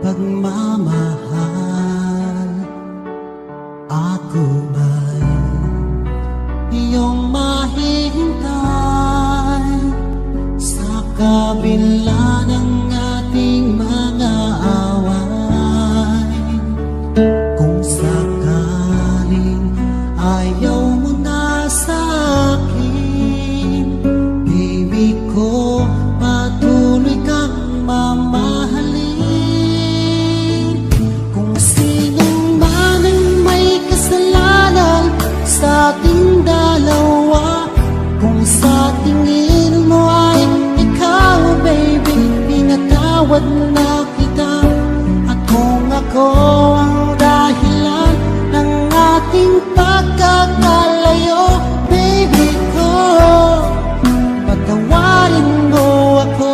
pagmamahal. Ako ba'y iyong mahihintay sa kabila ng ating mga away? Kung sakaling ayaw mo na sa akin, baby ko, patuloy kang mamahalin. Kung sinong man ang may kasalanan sa ating dalawa, kung sa tingin mo ay ikaw, baby, pinatawad na kita. At kung ako ang dahilan ng ating pagkakalayo, baby ko, patawarin mo ako.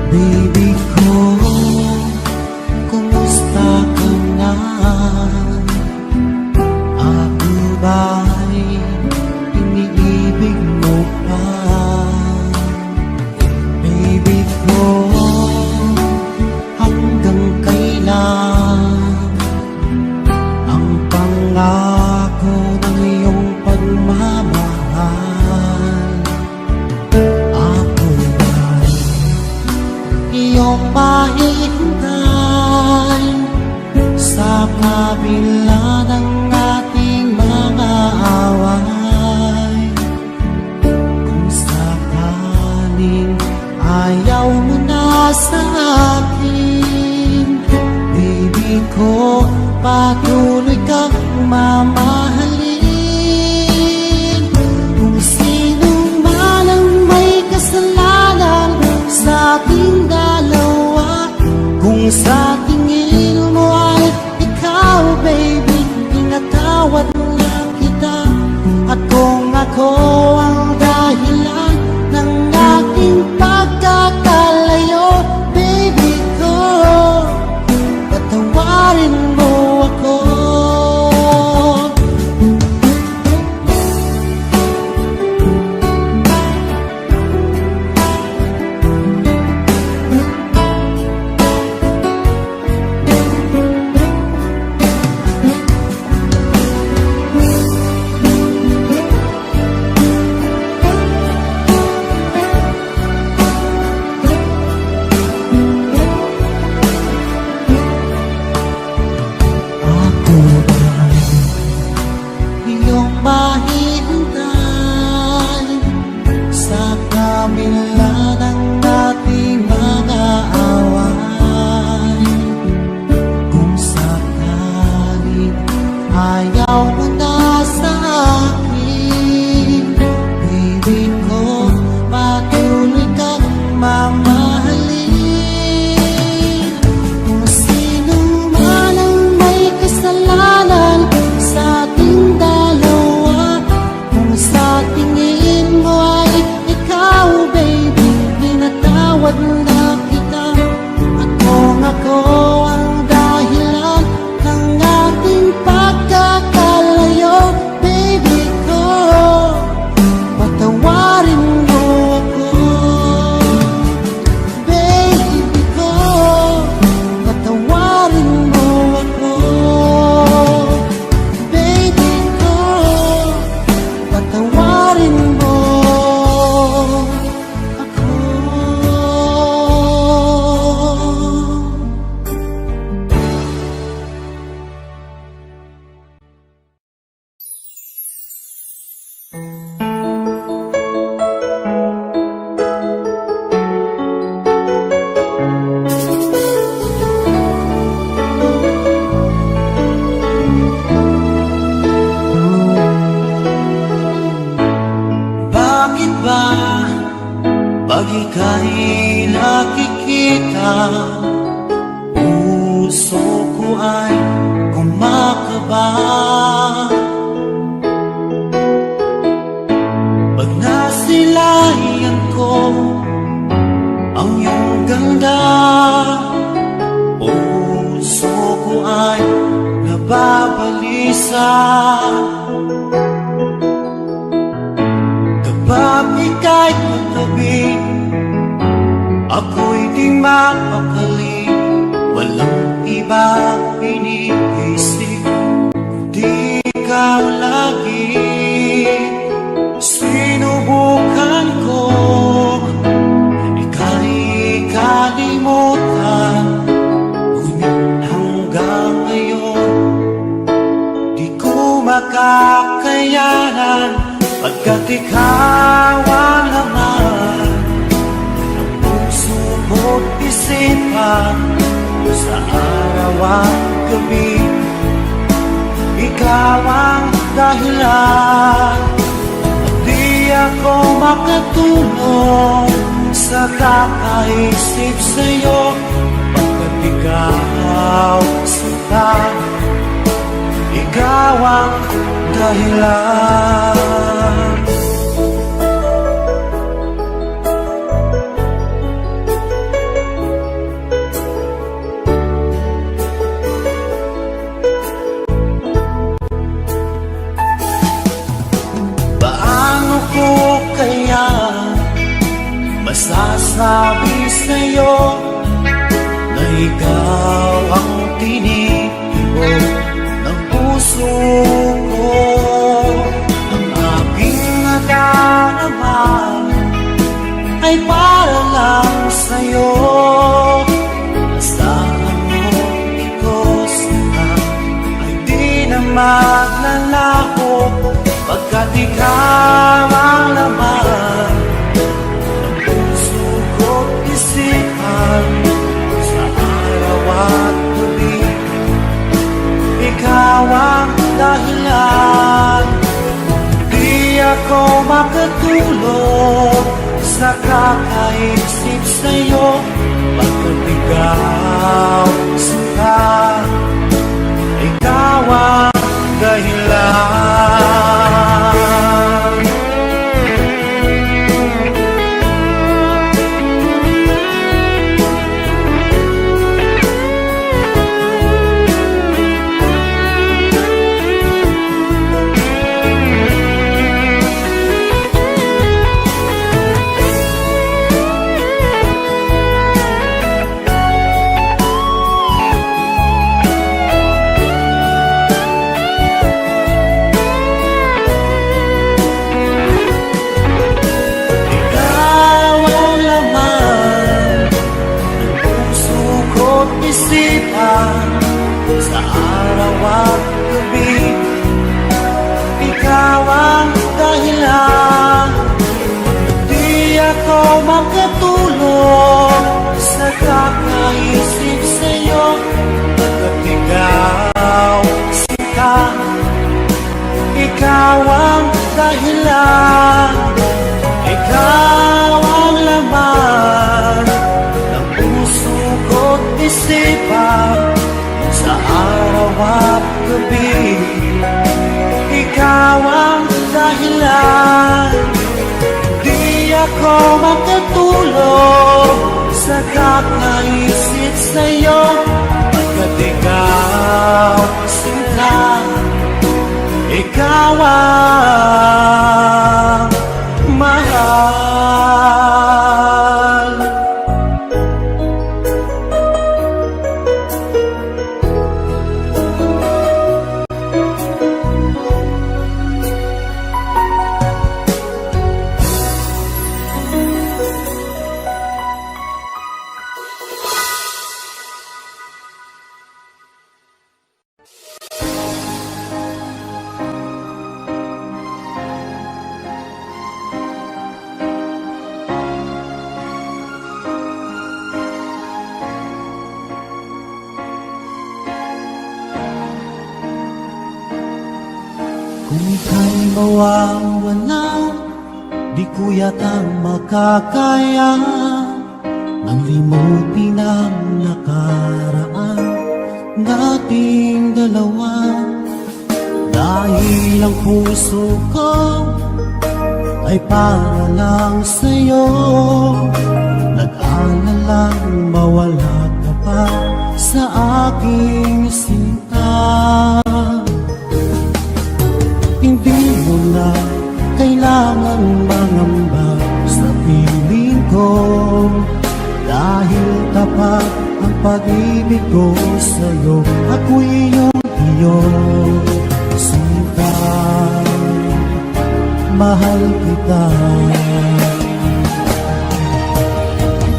Baby ko, kumusta ka na? Ako ba'y iniibig mo pa? Baby ko, hanggang kailan ang pangako ng iyong pagmamahal? Ako ba'y iyong mahihintay sa kabila ng ating mga away? Kung sakaling ayaw mo na sa akin, baby ko, patuloy kang mamahalin. Kung sino man ang may kasalanan sa ating dalawa, kung sa tingin mo ay ikaw, baby, pinatawad na kita. At kung ako ang dahilan ng ating pagkakalayo, baby ko, patawarin mo ako. Ako ba'y iyong mahihintay sa kabila ng ating mga away? Kung sakaling ayaw mo na sa akin, baby ko, patuloy kang mamahalin. Kung sino man ang may kasalanan sa ating dalawa, kung sa tingin mo ay ikaw, baby, pinatawad na kita. At kung ako ang dahilan ng ating pagkakalayo, baby ko, patawarin mo ako. Baby ko, patawarin mo ako. Baby ko, patawarin mo ako. Bakit ba pag ika'y nakikita, puso ko ay kumakaba? Pag nasilayan ko ang iyong ganda, puso ko ay nababalisa. Kapag ika'y katabi, ako'y di mapakali, walang iba iniisip, di ikaw lagi. Sinubukan ko ika'y kalimutan, ngunit hanggang ngayon di ko makakayanan, pagkat ikaw ang laman ng puso ko't isipan, sa araw at gabi. Ikaw ang dahilan, di ako makatulog sa kakaisip sa'yo, pagkat ikaw sinta, ikaw ang dahilan. Paano ko kaya masasabi sa'yo na ikaw ang tinitibok ng puso ko? Ang aking nadarama ay para lang sa'yo. Asahan mo ito sana ay di na maglalaho, pagkat ikaw ang laman ng puso ko't isipan, sa araw at gabi. Ikaw ang dahilan, di ako makatulog sa kakaisip sa'yo, pagkat ikaw sinta, ikaw ang dahilan. Sa araw at gabi, ikaw ang dahilan, di ako makatulog sa kakaisip sa'yo, pagkat ikaw sinta, ikaw ang dahilan, ikaw ang laman ng puso ko't isipan, sa araw at gabi. Ikaw ang dahilan, di ako makatulog sa kakaisip sa'yo, pagkat ikaw sinta, ikaw ang mahal. Kung ika'y mawawala, di ko yata makakaya nang limutin ang nakaraan nating dalawa. Dahil ang puso ko ay para lang sa'yo, nag-aalalang mawala ka pa sa aking sinta. Hindi mo na kailangan mangamba sa piling ko, Dahil tapat ang pag-ibig ko sa'yo, ako'y iyong sinta. Mahal kita.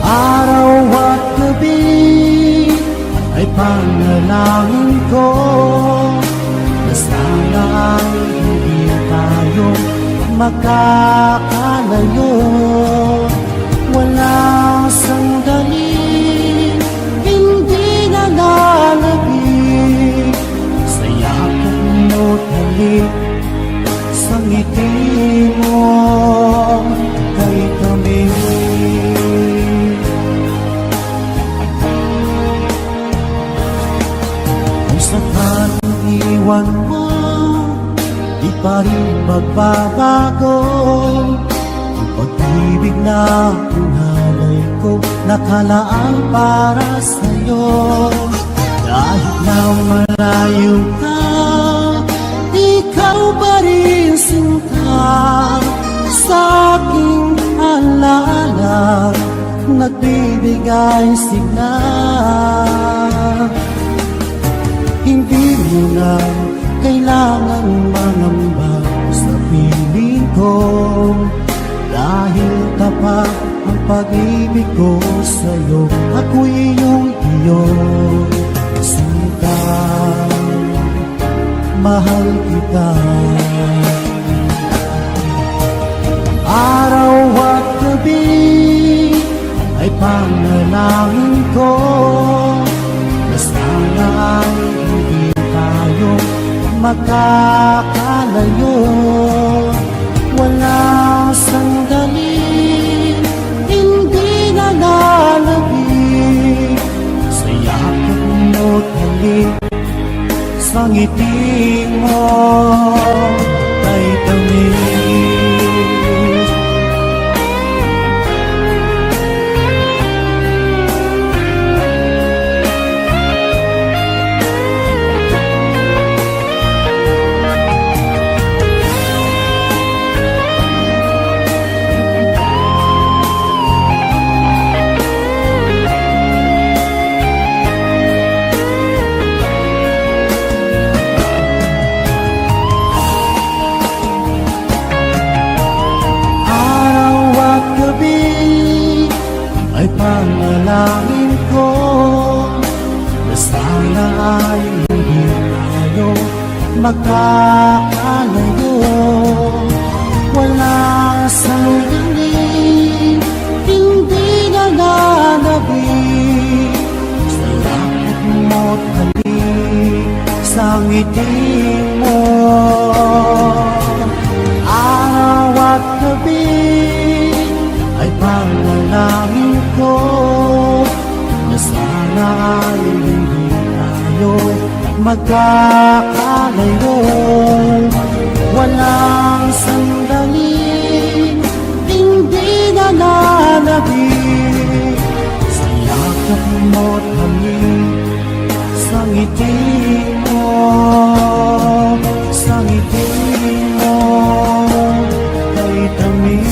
Araw at gabi ay panalangin ko na sana ay hindi tayo makakalayo. Walang sandali, hindi na lalabig sa yakap mo't halik, sa ngiti mo kay kami. Kung sakaling iwan mo, di pa rin magbabago ang pag-ibig na pinalay ko, nakalaan para sa'yo. Kahit na malayo ka, ikaw pa rin sinta sa aking alaala, nagbibigay sigla. Hindi mo na kailangan mangamba sa piling ko, dahil tapat ang pag-ibig ko sa'yo, ako'y iyong sinta. Mahal kita. Araw at gabi ay panalangin ko na sana ay hindi tayo makakalayo. Walang sandali, hindi na lalabig sa yakap mo't halik, sa ngiti mo kay tamis. Panalangin ko na sana ay hindi tayo magkakalayo. Wala sandali, hindi na lalabig sa yakap mo't halik, sa ngiti mo. Araw at gabi ay panalangin ko na sana ay hindi tayo magkakalayo. Walang sandali, hindi na lalabig sa yakap mo't halik, sa ngiti mo, sa ngiti mo kay tamis.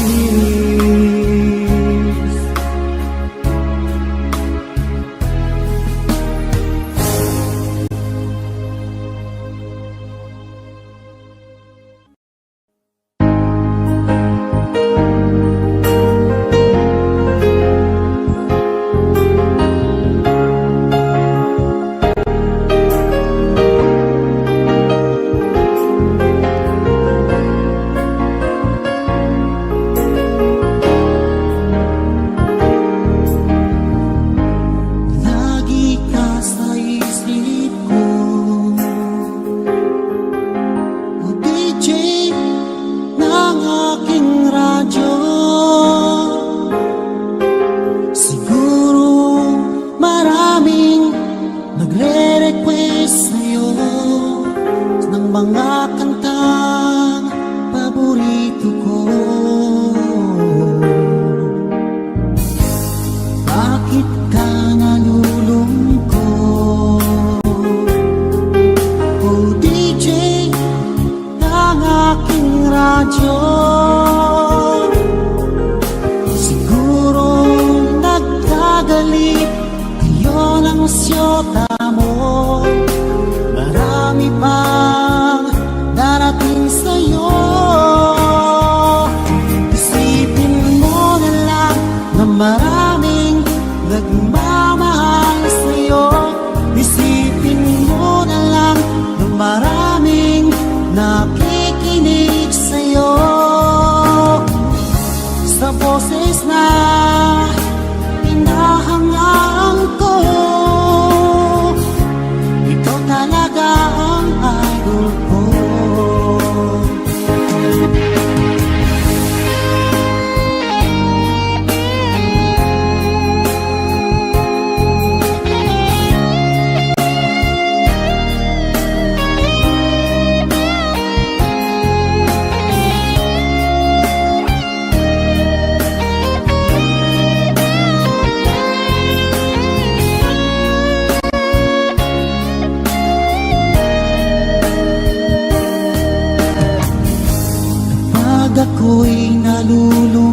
ako'y nalulungkot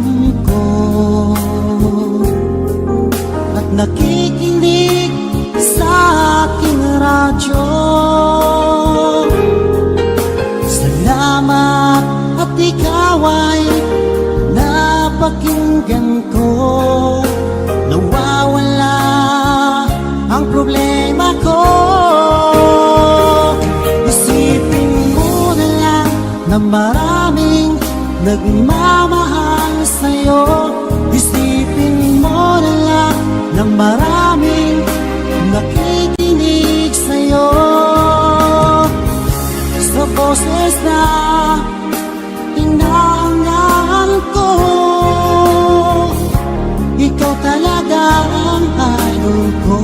at nakikinig sa aking radyo, salamat at ikaw ay napakinggan ko. Nawawala ang problema ko. Isipin mo na lang na maraming nagmamahal sa'yo. Isipin mo na lang na maraming nakikinig sa'yo. Sa boses na hinahangaan ko, ikaw talaga ang idol ko.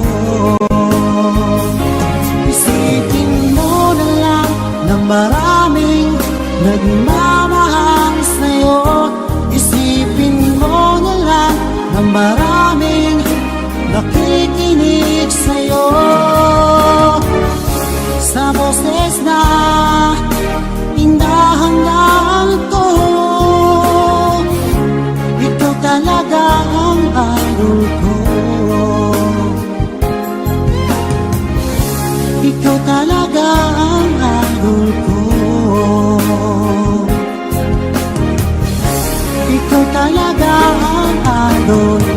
Isipin mo na lang na maraming nagmamahal sa'yo. Isipin mo na lang na maraming nakikinig sa'yo. Sa boses na hinahangaan ko, ikaw talaga ang idol ko. Ikaw talaga ang idol ko. Ikaw talaga ang idol ko.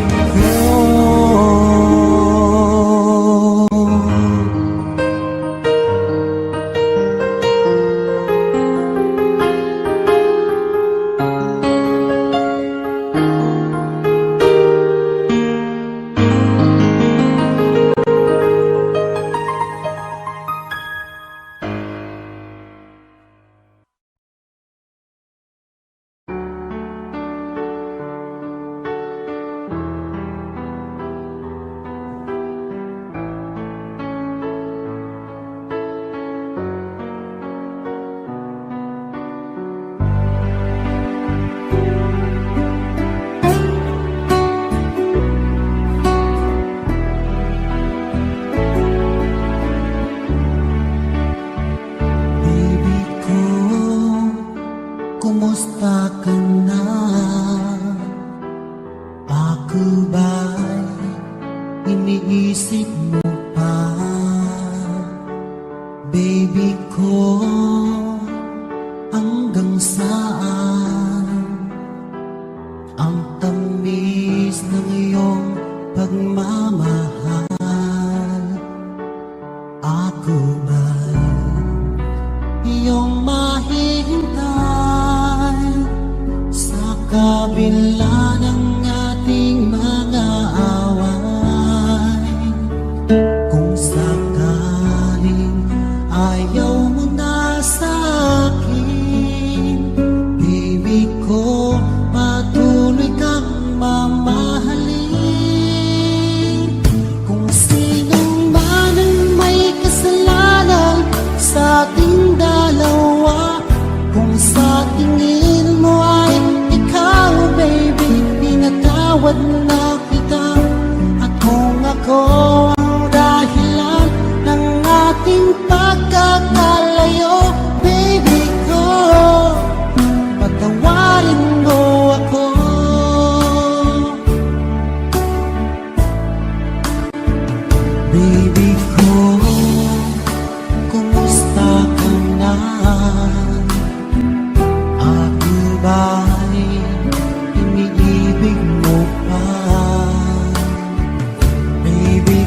Kumusta ka na? Ako ba'y iniisip mo pa? Baby ko, hanggang saan ang tamis ng iyong pagmamahal? Ako ba'y iyong mahihintay sa kabila ng ating mga away? Kung sakaling ayaw mo na sa akin, baby ko, patuloy kang mamahalin. Kung sinong man ang may kasalanan sa ating dalawa, kung sa tingin mo ay ikaw, baby, pinatawad na kita. At kung ako ang dahilan ng ating pagkakalayo, baby ko, patawarin mo ako. Baby ko, kumusta ka na? Ako ba'y iniibig mo pa? Baby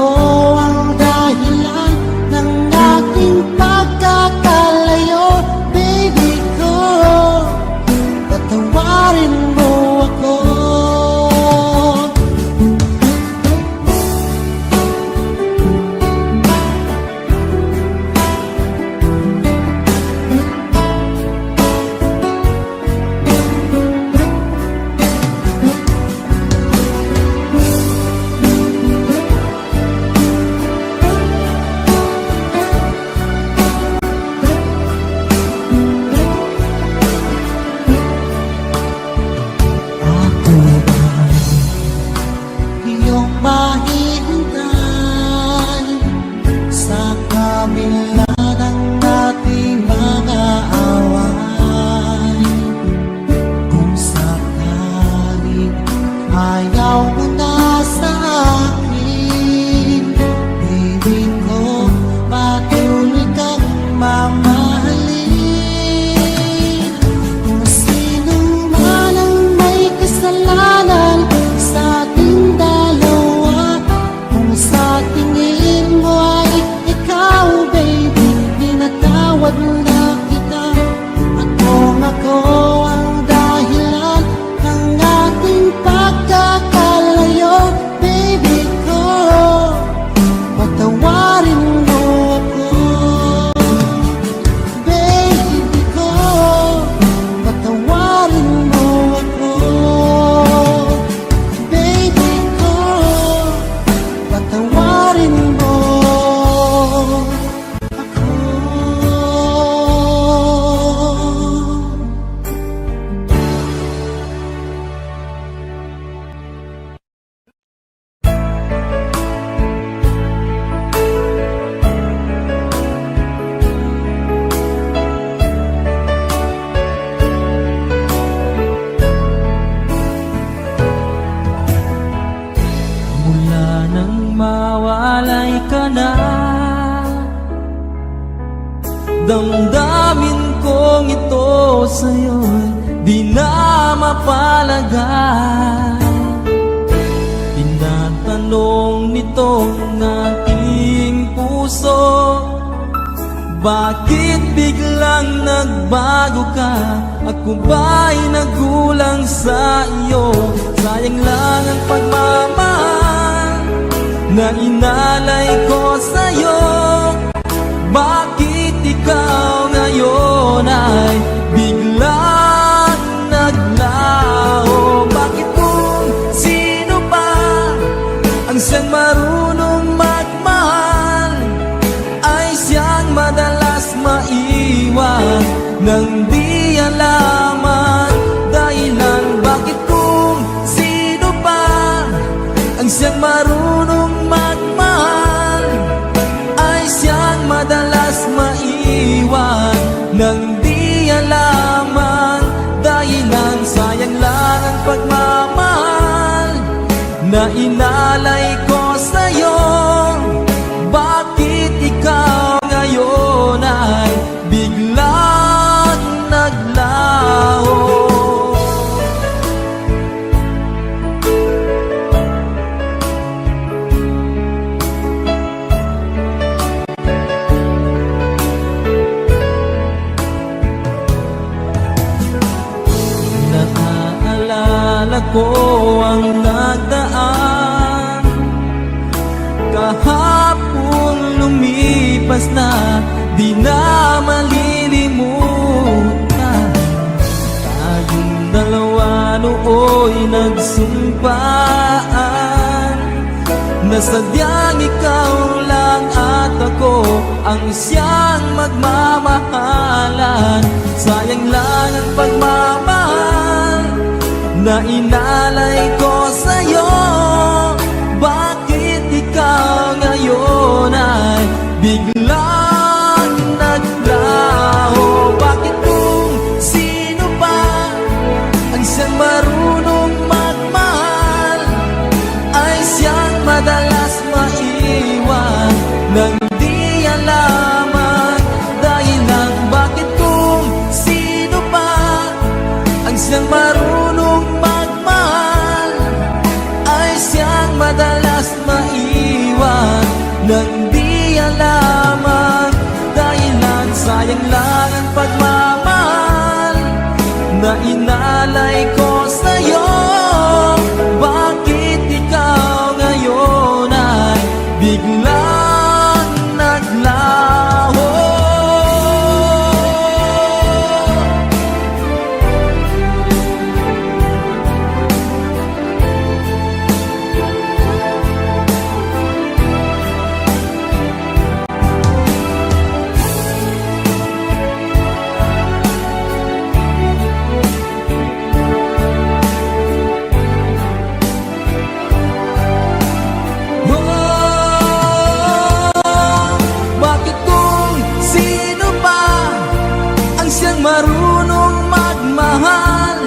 ako ang dahilan ng aking pagkakalayo. Baby ko, patawarin mo ako. Ako ba'y iyong mahihintay sa kabila ng ating mga away? Kung sakaling ayaw mo na sa akin, baby ko, patuloy kang mamahalin. Kung sino man ang may kasalanan sa ating dalawa, kung sa tingin mo ay ikaw, baby, pinatawad na kita. Ako ang dahilan ng ating pagkakalayo. Baby ko, patawarin mo ako. Baby ko, patawarin mo ako. Baby ko, patawarin mo ako. Mula nang mawalay ka na, damdamin kong ito sa'yo'y di na mapalagay. Tinatanong nitong aking puso, bakit biglang nagbago ka? Ako ba'y nagulang sa iyo? Sayang lang ang pagmamahal na inalay ko sa'yo. Bakit ikaw ngayon ay biglang naglaho? Bakit kung sino pa ang siyang marunong magmahal ay siyang madalas maiwan nang di alaman dahilan? Bakit kung sino pa ang siyang marunong magmahal ay siyang madalas maiwan nang di alaman dahilan? Sayang lang ang pagmamahal na inalay ko sa'yo. Bakit ikaw ngayon ay biglang naglaho? Naaalala ko ang nagdaan, kahapon lumipas na, di na malilimutan. Tayong dalawa nooy nagsumpaan na sadyang ikaw lang at ako ang siyang magmamahalan. Sayang lang ang pagmamahal na inalay ko sa'yo. Bakit ikaw ngayon ay biglang naglaho? Bakit kung sino pa ang siyang marunong magmahal ay siyang madalas maiwan nang di alaman dahilan? Bakit kung sino pa ang siyang marunong magmahal ay na inalay ko sa'yo. Bakit ikaw ngayon ay biglang naglaho? Marunong magmahal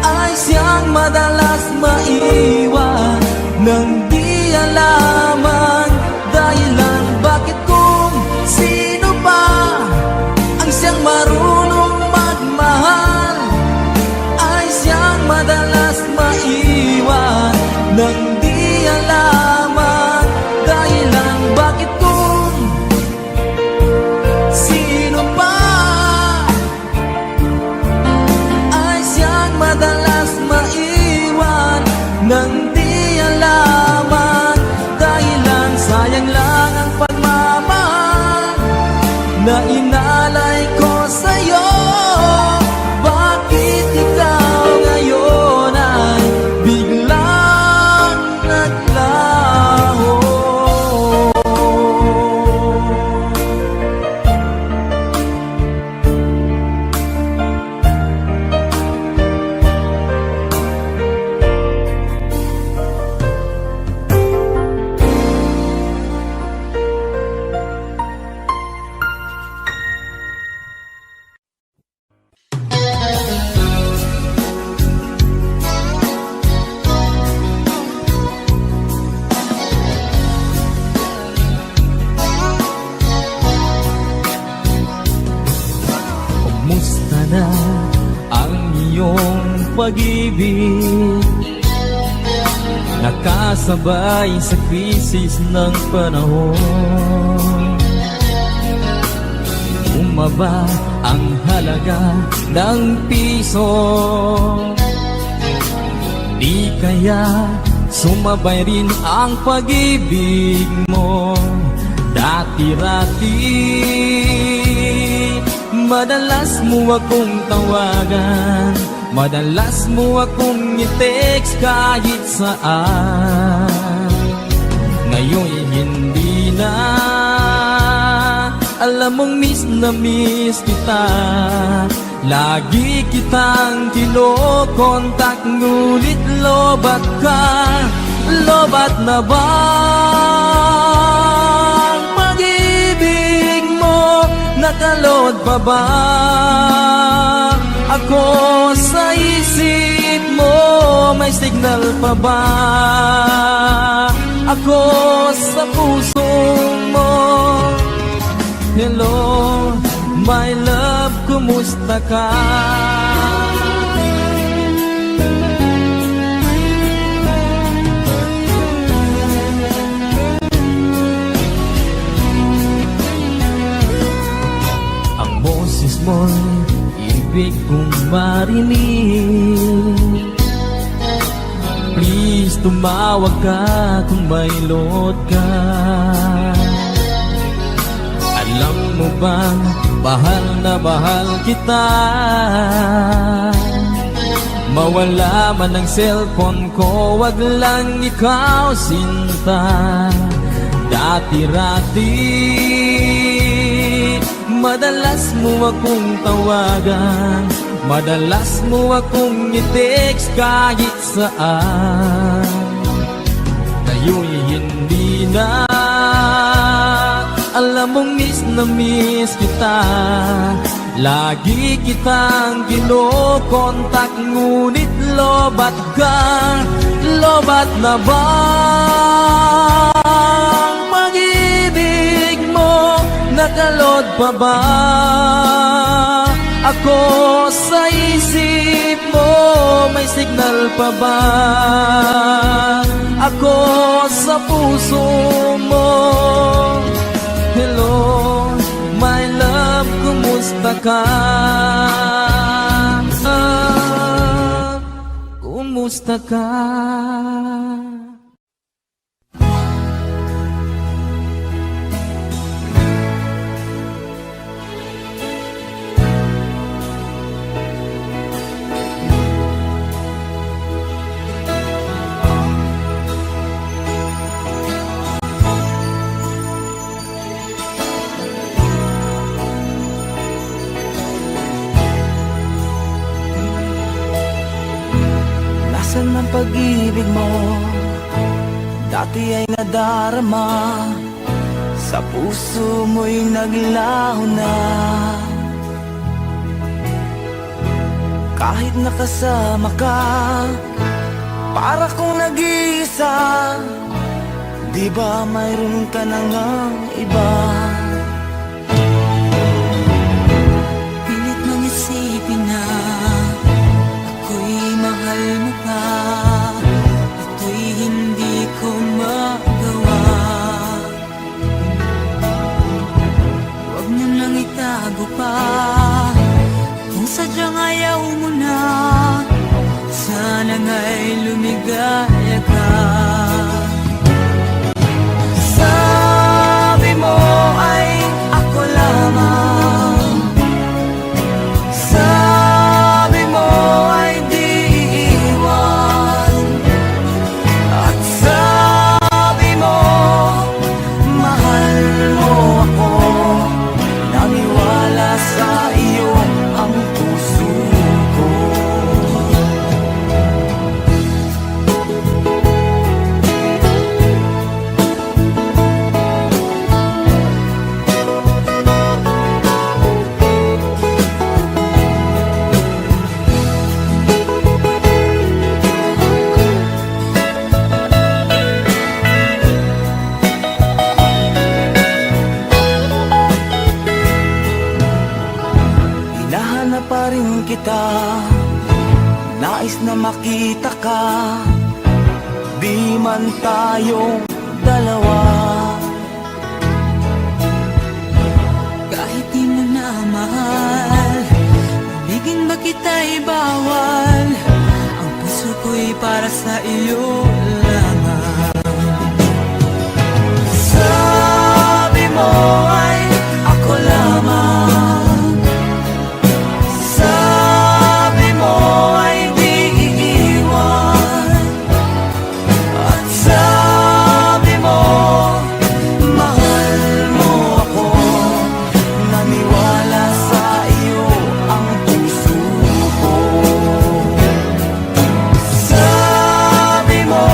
ay siyang madalas maiwan nang di alam ang dahilan. Bakit kung sino pa ang siyang marunong magmahal ay siyang madalas maiwan nang di alam ang dahilan. Bakit kung sino pa madalas maiwan nang di alam ang dahilan. Sayang lang ang pagmamahal na inalay ko sa'yo. Bakit ikaw ngayon ay biglang naglaho? Kumusta na ang iyong pag-ibig? Nakasabay sa krisis ng panahon. Bumaba ang halaga ng piso. Di kaya sumabay rin ang pag-ibig mo? Dati-rati madalas mo akong tawagan, madalas mo akong i-text kahit saan. Ngayon hindi na, alam mong miss na miss kita. Lagi kitang kinokontak, ngunit lobat ka. Lobat na ba ang pag-ibig mo? Nakalod pa ba ako sa isip mo? May signal pa ba ako sa puso mo? Hello, my love, kumusta ka? Boses mo'y ibig kong marinig. Please, tumawag ka kung may load ka. Alam mo bang bahal na bahal kita? Mawala man ang cellphone ko, wag lang ikaw sinta. Dati-rati madalas mo akong tawagan, madalas mo akong i-text kahit saan. Ngayon'y hindi na, alam mong miss na miss kita. Lagi kitang kinokontak, ngunit lobat ka. Lobat na ba ang pag-ibig mo? Nakalod pa ba ako sa isip mo? May signal pa ba ako sa puso mo? Hello, my love, kumusta ka? kamusta ka? Nasaan ang pag-ibig mo? Dati ay nadarama, sa puso mo'y naglaho na. Kahit nakasama ka, para kong nag-iisa. Di ba mayroon ka na ngang iba? Pilit mong isipin na ako'y mahal mo pa. Ito'y hindi ko magawa. Huwag mo nang itago pa. Kung sadyang ayaw mo na, sana nga'y lumigaya ka. Sabi mo ay ako lamang, sabi mo ay di iiwan, at sabi mo mahal mo ako. Naniwala sa iyo ang puso ko. Hinahanap pa rin kita, nais na makita ka. Di man tayong dalawa. Kahit di mo na mahal, ibigin ba kita'y bawal? Ang puso ko'y para sa iyo lamang. Sabi mo ay ako lamang, sabi mo ay di iiwan, at sabi mo mahal mo ako. Naniwala sa iyo ang puso ko. Sabi mo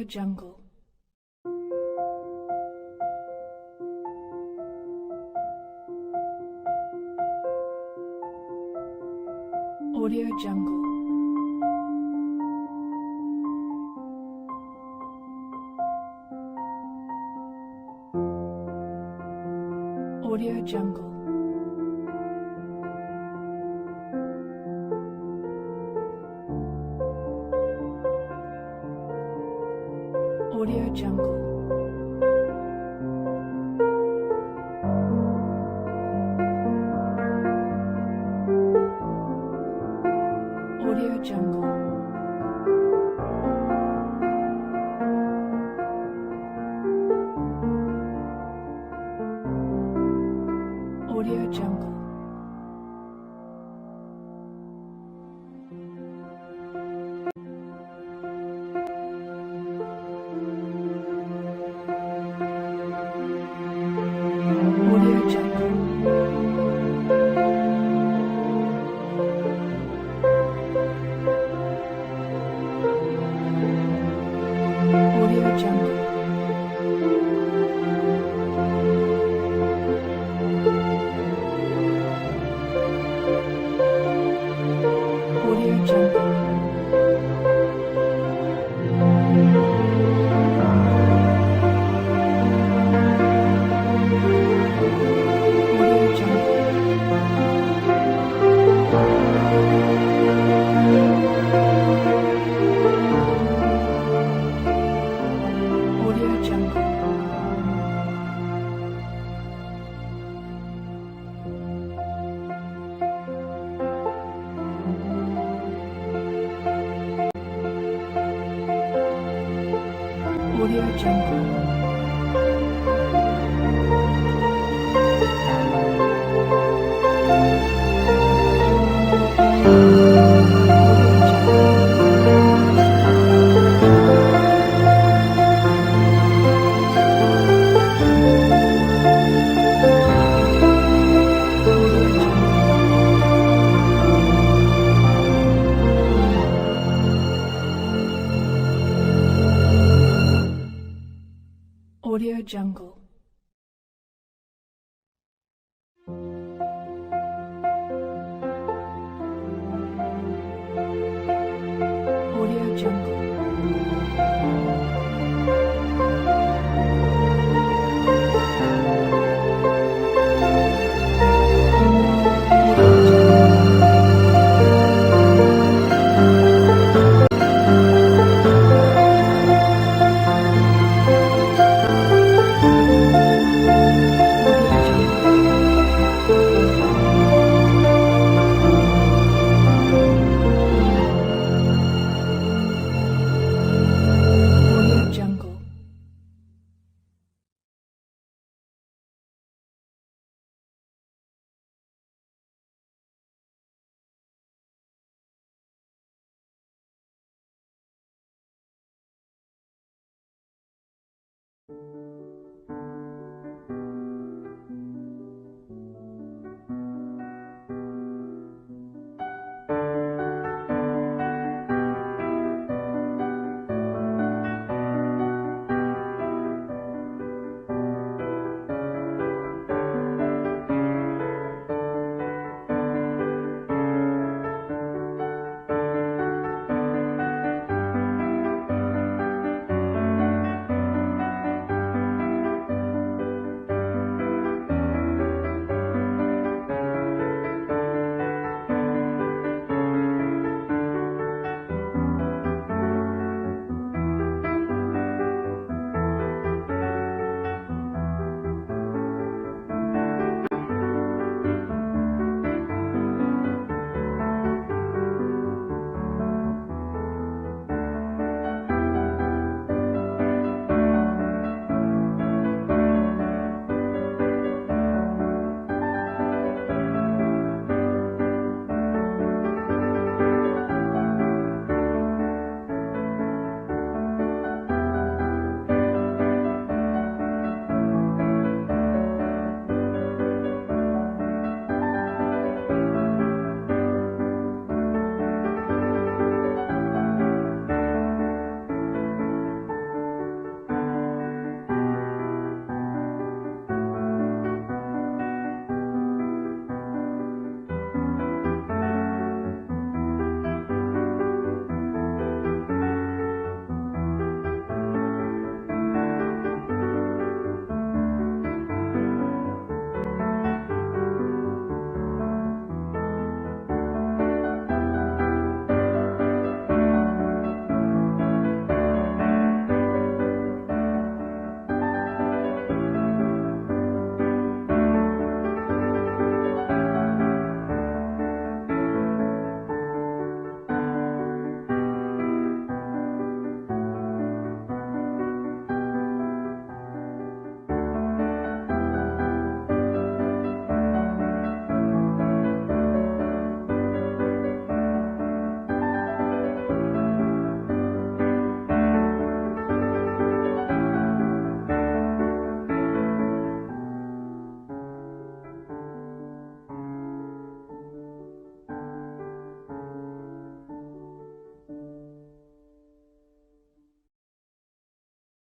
Jungle. Audio Jungle. Audio Jungle. Audio Jungle. Audio Jungle. Audio Jungle. Audio Jungle. Audio Jungle. Audio Jungle. Audio Jungle. Audio Jungle. Audio Jungle. Audio Jungle. Audio Jungle. Audio Jungle.